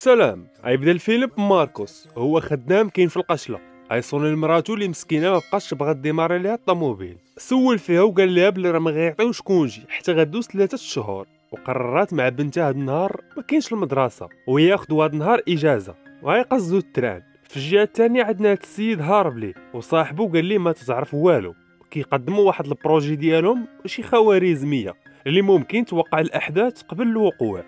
سلام. غيبدا الفيلم بماركوس هو خدام كاين في القشله. غيصوني لمراتو اللي مسكينه ما بقاش تبغى ديماري ليها الطوموبيل. سول فيها وقال لها بلي راه ما غيعطيوش كونجي حتى غدوز 3 شهور. وقررات مع بنتها هاد النهار ما كاينش المدرسه وياخذوا هاد النهار اجازه وغيقصدوا التران. في الجهه الثانيه عندنا هاد السيد هارب ليه وصاحبو قال ليه ما تعرف والو. كيقدموا واحد البروجي ديالهم شي خوارزميه اللي ممكن توقع الاحداث قبل الوقوع.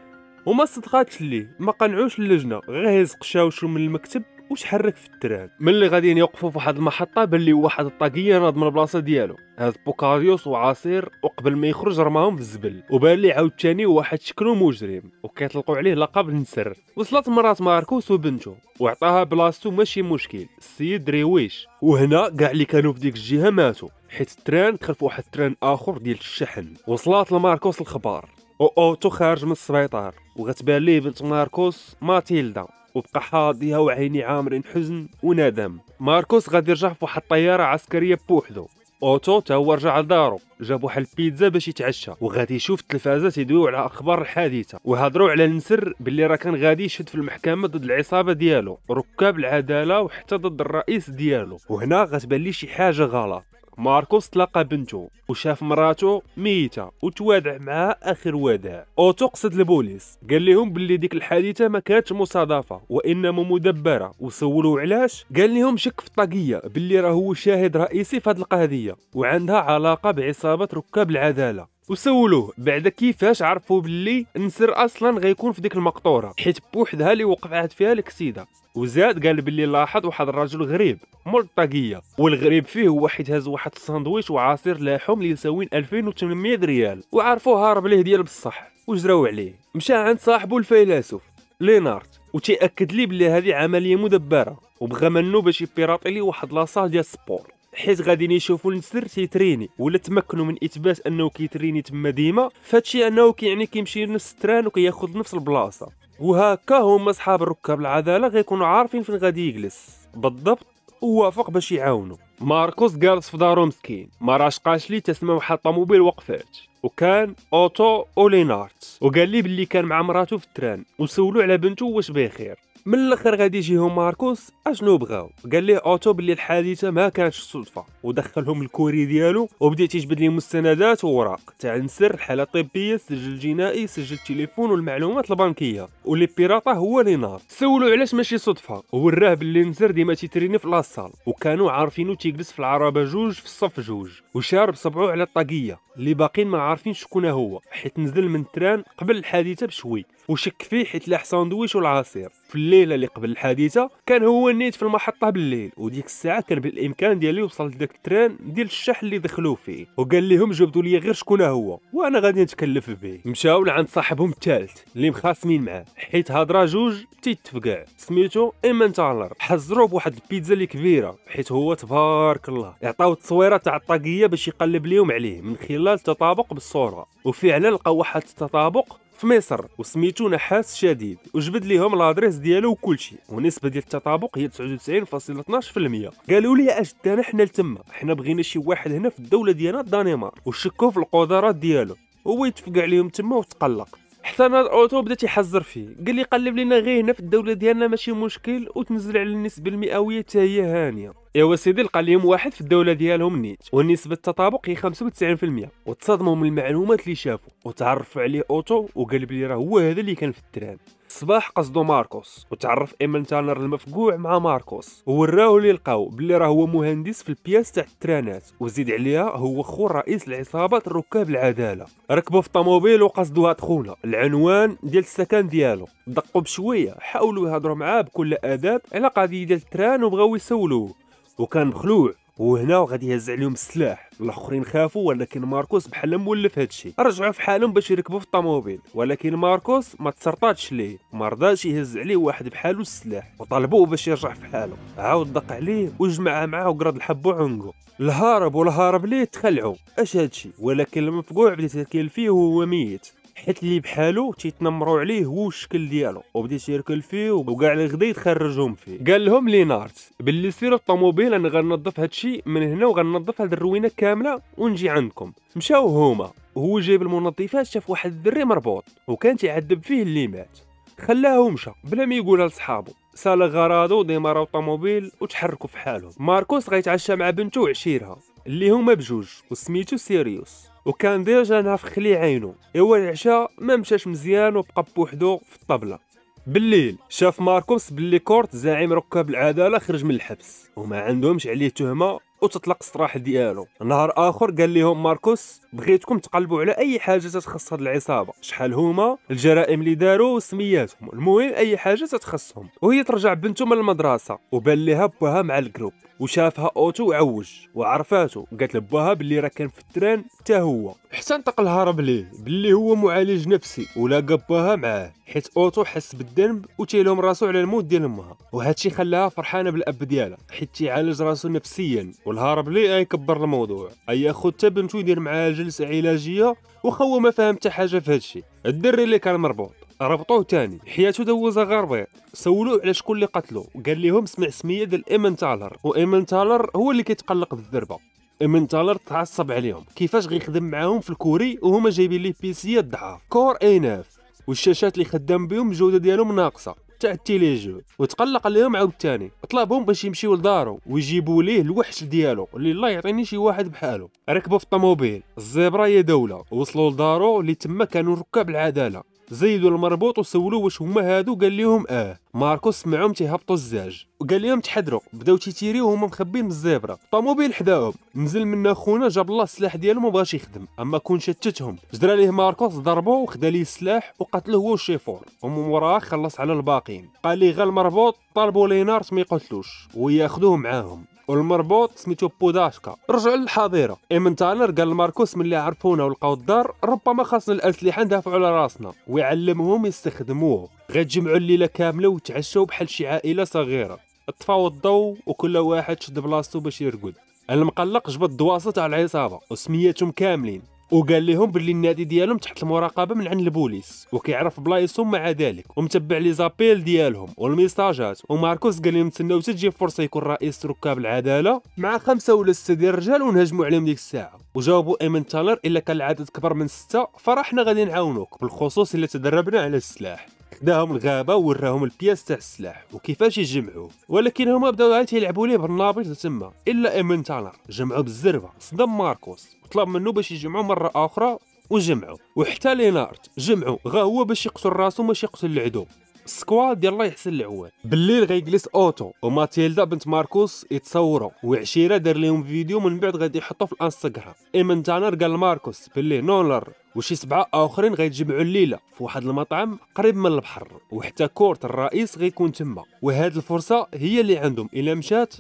وما صدقاتش ليه ما قنعوش اللجنه غير هز قشاوشو من المكتب وتحرك في التران. ملي غاديين يوقفوا في واحد المحطه بان ليه واحد الطاقيه ناض من البلاصه ديالو هاد بوكاريوس وعصير وقبل ما يخرج رماهم في الزبل. وبان ليه عاوتاني واحد شكله مجرم وكيطلقوا عليه لقب النسر. وصلت مرات ماركوس وبنته وعطاها بلاصتو ماشي مشكل السيد ريويش. وهنا كاع اللي كانوا في ديك الجهه ماتوا حيت التران دخل في واحد التران اخر ديال الشحن. وصلت لماركوس الخبار اوتو خارج من السبيطار وغتبان ليه بنت ماركوس ماتيلدا وبقى حاضيها وعيني عامرين حزن وندم. ماركوس غادي يرجع في واحد الطياره عسكريه بوحدو. اوتو تا هو رجع لدارو جاب واحد البيتزا باش يتعشى وغادي يشوف التلفازه تيدويو على اخبار الحادثه وهضروا على النسر باللي راه كان غادي يشهد في المحكمه ضد العصابه ديالو ركاب العداله وحتى ضد الرئيس ديالو. وهنا غتبان ليه شي حاجه غلط. ماركوس تلاقى بنته وشاف مراته ميته وتوادع معها اخر وداع. اوتو قصد البوليس قال لهم باللي ديك الحادثه ما كانتش مصادفه وانما مدبره وسولوا علاش قال لهم شك في الطاقيه باللي راه هو شاهد رئيسي في هذه القضيه وعندها علاقه بعصابه ركاب العداله. وسولوه بعد كيفاش عرفوا باللي النسر اصلا غيكون في ديك المقطوره حيت بوحدها اللي وقعت فيها الكسيده. وزاد قال باللي لاحظ واحد الرجل غريب مول الطاقيه والغريب فيه هو حيت هاز واحد الساندويش وعصير لحم اللي يساوين 2800 ريال وعرفوه هارب ليه ديال بصح وجراو عليه. مشى عند صاحبه الفيلسوف لينارد وتيأكد ليه بلي هذه عمليه مدبره وبغى منه باش يبيراطي ليه واحد لاصال ديال السبور حيت غاديين يشوفوا النسر تيتريني ولا تمكنوا من اثبات انه كيتريني تما ديما فهادشي انه كيعني كيمشي لنفس التران وكياخذ نفس البلاصه. وهكا هما صحاب ركاب العداله غيكونوا عارفين فين غادي يجلس بالضبط ووافق باش يعاونوا. ماركوس جالس في دارو مسكين ما راش قاش لي تسمع واحد الطوموبيل وقفات وكان اوتو اولينارت وقال لي باللي كان مع مراته في التران وسولوا على بنته واش بخير. من الاخر غادي يجيهم ماركوس اشنو بغاو قال ليه اوتو باللي الحادثه ما كانتش صدفه ودخلهم الكوري ديالو وبدا تيجبد لهم مستندات ووراق تاع نسر حاله طبيه سجل جنائي سجل تليفون والمعلومات البنكيه واللي بيراطه هو لينار. سولوا علاش ماشي صدفه وراه باللي نسر ديما تيتريني في لاصال وكانوا عارفينو تيجلس في العربه جوج في الصف جوج وشارب صبعو على الطاقيه اللي باقين ما عارفين شكون هو حيت نزل من التران قبل الحادثه بشوي وشك فيه حيت لاح ساندويش والعصير. في الليله اللي قبل الحادثه كان هو نيت في المحطه بالليل وديك الساعه كان بالامكان ديالي يوصل لذاك التران ديال الشحن اللي دخلوا فيه وقال لهم جبدوا لي غير شكون هو وانا غادي نتكلف به. مشاو لعند صاحبهم الثالث اللي مخاصمين معاه حيت هضره جوج تيتفقع سميتو ايمنتالر. حزروه بواحد البيتزا اللي كبيره حيت هو تبارك الله عطاو التصويره تاع الطاقيه باش يقلب ليهم عليه من خلال تطابق بالصوره وفعلا لقاو واحد التطابق في مصر وسميتو نحاس شديد وجبد ليهم لادريس ديالو وكلشي ونسبه ديال التطابق هي 99.12%. قالوا لي اجدنا حنا لتما حنا بغينا شي واحد هنا في الدوله ديالنا الدنمارك وشكوا في القدرات ديالو هو يتفق عليهم تما وتقلق. حتى انا الاوتو بدا تيحذر فيه قال لي قلب لينا غير هنا في الدوله ديالنا ماشي مشكل وتنزل على النسبه المئويه حتى هي هانيه. ايوا سيدي لقى ليهم واحد في الدوله ديالهم نيت والنسبه التطابق هي 95% وتصدموا من المعلومات اللي شافوا وتعرفوا عليه اوتو وقال بلي راه هو هذا اللي كان في التران. الصباح قصدو ماركوس وتعرف ايمن تانر المفقوع مع ماركوس ووراو اللي لقاو بلي راه هو مهندس في البياس تاع الترانات وزيد عليها هو خو رئيس العصابات ركاب العداله. ركبوا في الطوموبيل وقصدوها دخوله العنوان ديال السكن ديالو دقوا بشويه حاولوا يهضروا معاه بكل اداب على قضيه ديال التران وبغاو يسولوه وكان مخلوع. وهنا غادي يهز عليهم السلاح الاخرين خافوا ولكن ماركوس بحال مولف هادشي رجعوا في حالهم باش يركبوا في الطوموبيل ولكن ماركوس ما تسرطاتش ليه ما رضاش يهز عليه واحد بحالو السلاح وطالبوه باش يرجع في حاله. عاود دق عليه وجمع معاه وقرد الحبو عنقو الهارب ليه تخلعوا اش هادشي ولكن المفقوع بدا يتكل فيه وهو ميت حيت اللي بحالو تيتنمروا عليه هو الشكل ديالو وبدا يركل فيه وكاع الغدا يتخرجهم فيه. قال لهم لينارت باللي سيروا الطوموبيل انا غننظف هادشي من هنا وغننظف هاد الروينه كامله ونجي عندكم. مشاو هما وهو جايب المنظفات شاف واحد الدري مربوط وكان تيعذب فيه اللي مات خلاه ومشى بلا ما يقولها لصحابو. سالا غراضو ديماراو الطوموبيل وتحركوا في حالهم. ماركوس غيتعشى مع بنته وعشيرها اللي هما بجوج وسميتو سيريوس، وكان ديجا ناف خلي عينو. ايوا العشاء ما مشاش مزيان وبقى بوحدو في الطبله. بالليل شاف ماركوس باللي كورت زعيم ركاب العداله خرج من الحبس وما عندهمش عليه تهمه وتطلق السراح ديالو. نهار اخر قال لهم ماركوس بغيتكم تقلبوا على اي حاجه تتخص هاد العصابه، شحال هما الجرائم اللي داروا وسمياتهم، المهم اي حاجه تتخصهم. وهي ترجع بنته من المدرسه وبان ليها باها مع الجروب وشافها اوتو وعوج وعرفاتو، قالت لباها باللي راه كان في التران حتى هو، حتى انتقل هرب ليه باللي هو معالج نفسي ولاقى باها معاه، حيت اوتو حس بالذنب وتيلهم راسو على الموت ديال امها، وهادشي خلاها فرحانه بالاب ديالها حيت تيعالج راسو نفسيا، والهرب ليه يكبر الموضوع ياخذ حتى بنتو يدير معاها جلسه علاجيه، وخا هو ما فاهم حتى حاجه في هادشي. الدري اللي كان مربوط ربطوه تاني، حياته دوزها غربيط. سولوه على شكون اللي قتلو، قال لهم سمع سميه ديال ايمنتالر، وايمنتالر هو اللي كيتقلق بالضربه. ايمنتالر تعصب عليهم كيفاش غيخدم معاهم في الكوري وهما جايبين ليه بيسيات ضعاف كور اي9 والشاشات اللي خدام بهم الجوده ديالهم ناقصه تاع التيليجو، وتقلق عليهم عاوتاني. طلبهم باش يمشيو لدارو ويجيبوا ليه الوحش ديالو اللي الله يعطيني شي واحد بحالو. ركبوا في الطوموبيل الزبره هي دوله وصلوا لدارو اللي تما كانوا ركاب العداله. زيدوا المربوط وسولوه واش هما هادو، قال لهم ماركوس سمعهم تيهبطوا الزاج وقال لهم تحذروا، بداو تيتيريو وهما مخبين من الزبره. الطوموبيل حداهم، نزل منا خونا جاب الله السلاح ديالو ما بغاش يخدم، اما كون شتتهم جرى ليه ماركوس ضربوه وخدا ليه السلاح وقتلوه هو والشيفور، ومن وراه خلص على الباقيين. قال لي غير المربوط طالبوا لينارت ما يقتلوش وياخذوه معاهم، والمربوط سميتو بوداشكا. رجعوا للحظيره. ايمنتالر قال لماركوس ملي عرفونا ولقاو الدار ربما خاصنا الاسلحه ندافعوا على راسنا، ويعلمهم يستخدموه. غتجمعوا الليله كامله وتعشوا بحال شي عائله صغيره، طفاو الضوء وكل واحد شد بلاصتو باش يرقد. المقلق جبد الدواسه تاع العصابه وسميتهم كاملين، وقال لهم باللي النادي ديالهم تحت المراقبه من عند البوليس وكيعرف بلايصهم مع ذلك، ومتبع لي زابيل ديالهم والميساجات. وماركوس قال لهم تسناو حتى تجي فرصه يكون رئيس ركاب العداله مع 5 ولا 6 ديال الرجال ونهجموا عليهم ديك الساعه. وجاوبوا ايمنتالر الا كان العدد كبر من 6 فرحنا غادي نعاونوك، بالخصوص الا تدربنا على السلاح. خداهم الغابه ووراهم البياس تاع السلاح وكيفاش يجمعوه، ولكن هما بداو عاد يلعبوا ليه بالنابط تما. الا ايمنتالر جمعوا بالزربه، صدم ماركوس وطلب منه باش يجمعوا مره اخرى وجمعوا، وحتى لينارت جمعوا غا هو باش يقتل راسو ماشي يقتل العدو. سكواد ديال الله يحسن العوان. بالليل غيجلس اوتو وماتيلدا بنت ماركوس يتصوروا، وعشيره دار لهم فيديو من بعد غادي يحطوه في الانستغرام. ايمنتالر قال لماركوس باللي نولر وشي 7 اخرين غيتجمعوا الليله في واحد المطعم قريب من البحر، وحتى كورت الرئيس غيكون تما، وهاد الفرصه هي اللي عندهم الا مشات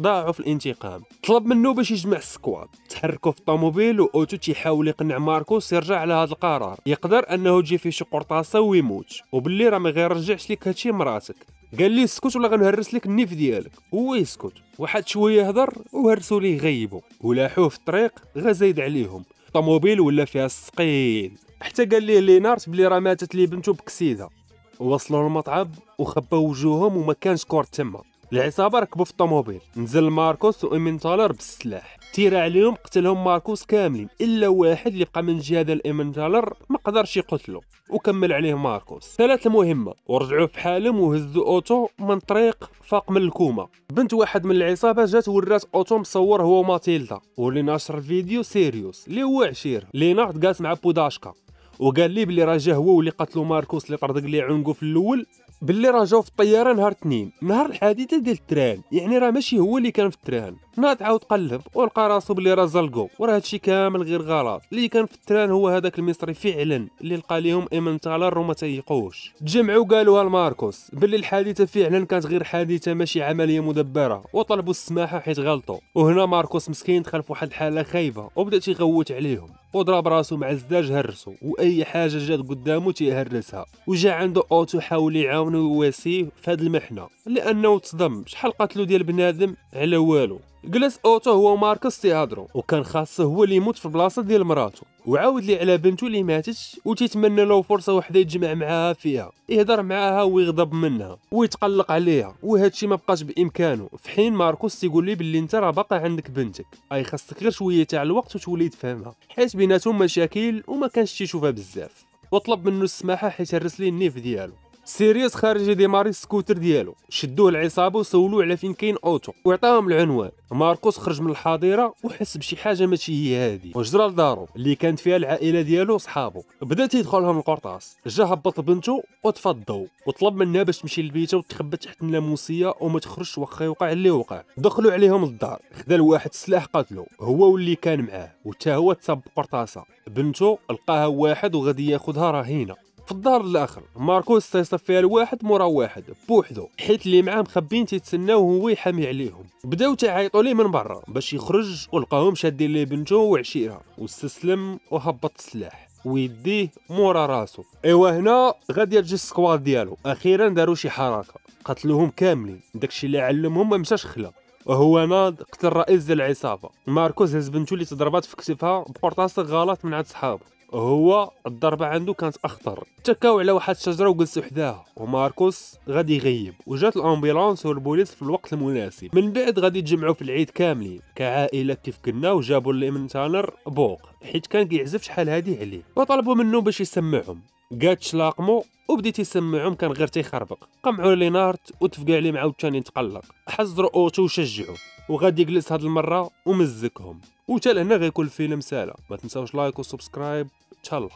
ضاعوا في الانتقام. طلب منه باش يجمع السكواد. تحركوا في الطوموبيل واوتو تيحاول يقنع ماركوس يرجع على هذا القرار، يقدر انه تجي فيه شي قرطاسه ويموت، وباللي راه ما غيرجعش لك هادشي مراتك. قال لي اسكت ولا غنهرس لك النيف ديالك. هو يسكت، واحد شويه هضر وهرسوا ليه غيبوا ولاحوه في الطريق غا زايد عليهم. الطوموبيل ولا فيها السقيل، حتى قال ليه لينارت بلي راه ماتت ليه بنته بكسيده. وصلوا للمطعم وخباو وجوههم وما كانش كورت تما. العصابه ركبوا في الطوموبيل، نزل ماركوس وايمنتالر بالسلاح، تيرا عليهم قتلهم ماركوس كاملين الا واحد اللي بقى من جهه ديال ايمنتالر ما قدرش يقتلو، وكمل عليه ماركوس. ثلاث المهمه ورجعوا في حالهم وهزوا اوتو من طريق فاق من الكومه. بنت واحد من العصابه جات ورات اوتو مصور هو ماتيلدا، واللي ناشر الفيديو سيريوس اللي هو عشير. لينارد جالس مع بوداشكا وقال لي بلي راه جا هو واللي قتلو ماركوس اللي طردق ليه عنقو في الاول، باللي راه جاو في الطياره نهار اثنين نهار الحادثه ديال التران، يعني راه ماشي هو اللي كان في التران. ناض عاود قلب ولقى راسو بلي راه زلقو، وراه هادشي كامل غير غلط. اللي كان في التران هو هذاك المصري فعلا اللي لقى ليهم ايمنتالر وما تيقوش. تجمعوا قالوها لماركوس باللي الحادثه فعلا كانت غير حادثه ماشي عمليه مدبره، وطلبوا السماحه حيت غلطوا. وهنا ماركوس مسكين دخل في واحد الحاله خايبه وبدا تيغوت عليهم، وضرب راسو مع الزداج هرسو، واي حاجه جات قدامه تيهرسها. وجا عنده اوتو حاول يعاونو ويواسيه في هاد المحنه لانه تصدم شحال قتلو ديال بنادم على والو. جلس اوتو هو وماركوس تيهضروا، وكان خاصه هو اللي يموت في بلاصه ديال مراتو، وعاود لي على بنته اللي ماتت وتيتمنى له فرصه وحده يتجمع معاها فيها، يهضر معاها ويغضب منها ويتقلق عليها، وهادشي ما بقاش بامكانه. في حين ماركوس تيقول لي باللي انت راه باقي عندك بنتك، اي خاصك غير شويه تاع الوقت وتولي تفهمها، حيت بيناتهم مشاكل وما كانش تيشوفها بزاف. وطلب منه السماحه حيت هرس ليه النيف ديالو. سيريوس خارج يديماري السكوتر ديالو، شدوه العصابه وسولوه على فين كاين اوتو وعطاهم العنوان. ماركوس خرج من الحظيره وحس بشي حاجه ماشي هي هادي وجرى لدارو اللي كانت فيها العائله ديالو وصحابو. بدا تيدخلهم القرطاس، جا هبط بنته وطفى الضو وطلب منها باش تمشي لبيتها وتخبى تحت الناموسيه وما تخرجش واخا يوقع اللي وقع. دخلوا عليهم للدار، خدا الواحد السلاح قتلو هو واللي كان معاه، وتا هو تصاب بقرطاسه. بنته لقاها واحد وغادي ياخذها رهينه. في الدار الاخر ماركوس تيصف فيها الواحد مورا واحد بوحدو، حيت اللي معاه مخبين تيتسناو هو يحامي عليهم. بداو تعيطوا ليه من برا باش يخرج ولقاهم شادين ليه بنته وعشيرها، واستسلم وهبط السلاح ويديه مورا راسو. ايوا هنا غادي يرجع السكواد ديالو، اخيرا داروا شي حركه قتلوهم كاملين. داكشي اللي علمهم ما مشاش خلا، وهو ناض قتل رئيس ديال العصابه. ماركوس هز بنته اللي تضربات في كتفها بقرطاس غلط من عند صحابه، هو الضربه عنده كانت اخطر. تكاو على واحد الشجره وجلسوا حداها، وماركوس غادي يغيب، وجات الامبيلانس والبوليس في الوقت المناسب. من بعد غادي يتجمعوا في العيد كاملين كعائله كيف كنا، وجابوا لي من تانر بوق حيت كان كيعزف شحال هادي عليه، وطلبوا منه باش يسمعهم. قاد تلاقمو وبديت يسمعهم، كان غير تيخربق. قمعوا لي نارت وتفقع لي مع عاوتاني تقلق، حزروا اوتو وشجعوا، وغادي يجلس هاد المره ومزكهم. وتا لهنا غيكون الفيلم سالا. ما تنساوش لايك وسبسكرايب. تهلا.